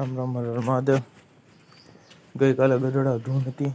રામ રામ મહાદેવ. ગઈકાલે ગઢડા ધૂન હતી.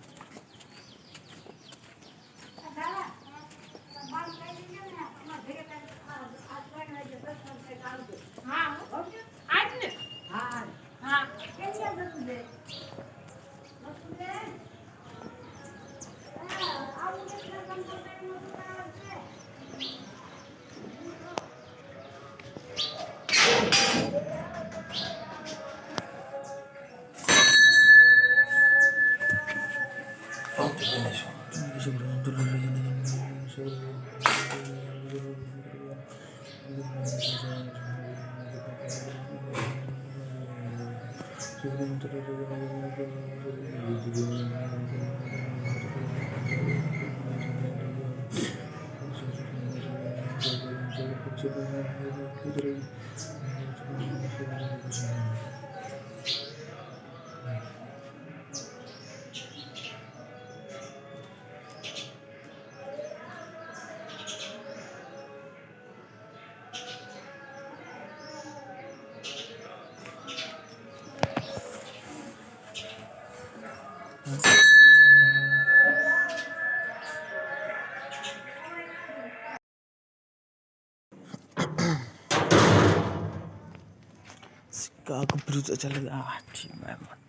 Kak berusaha jalan aja memang.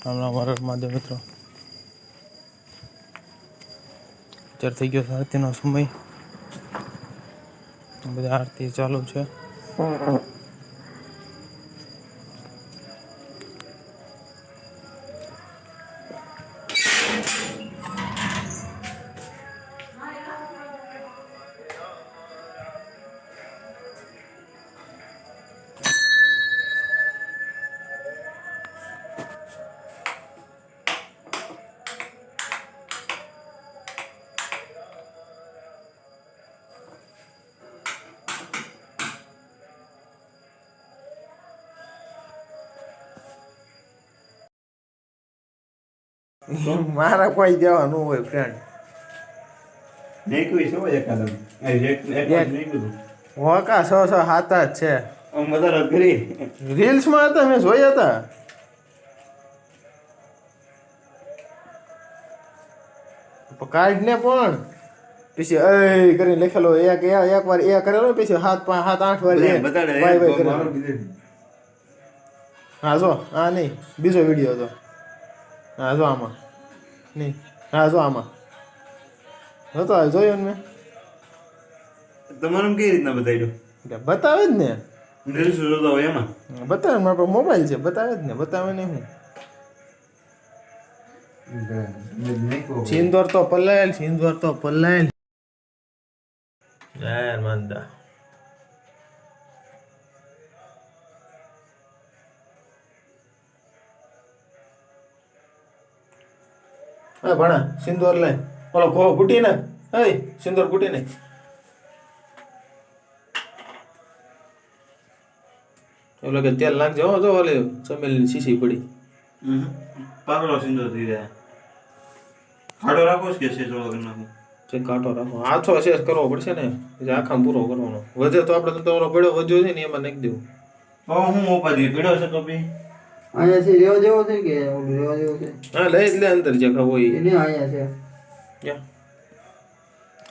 Ram Ram Mahadev મિત્રો. અત્યારે થઈ ગયો આરતીનો સમય. બધા આરતી ચાલુ છે. મારા કોઈ દેવાનું હોય ફ્રેન્ડ નહીં કોઈ શું હોય એકાદ નહીં કીધું હોકા 6 6 7 જ છે. મદદ કરી રીલ્સમાં હતા મેં જોયા હતા. કાર્ડ ને પણ પછી એ કરીને લખેલો એક વાર એ કરેલો પછી 7 5 7 8 વાર બતાડે. હા જો આ નહીં બીજો વિડીયો હતો. હા જો આમાં નહીં. હા જો આમાં હતો જોયો ને મેં. તમારે કઈ રીતના બતાવ્યું? બતાવે જ ને રીલ્સ જોતા હોય એમાં બતાવે. મારા પાસે મોબાઈલ છે બતાવે જ ને. બતાવે નહીં હું સિંદોર તો પલાયેલ. સિંદોર તો પલાયેલ. જય મંદા. હા ભણા સિંદોર લે. ઓલો ઘૂટી ને. હે સિંદોર ઘૂટી ને. ઓલો કે તેલ નાખજો. હો જો ઓલે ચમેલી શીશી પડી. પાકડો સિંદૂર થઈ જાય. ખાડો રાખો કે છે થોડો કરી નાખો. છે કાંટો રાખો. આછો શેષ કરવો પડશે ને. પછી આખામાં પૂરો કરવાનો. વધે તો આપણે તો ઓલો પડ્યો વધ્યો છે ને એમાં નાખી દેવું. તો હું ઉપાધી પીડ્યો છે તો ભી અહીંયા છે રેવા જેવો છે કે રેવા જેવો છે? હા લઈ લે અંદર જે ખાવો એ. એને અહીંયા છે. યા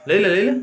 લઈ લે.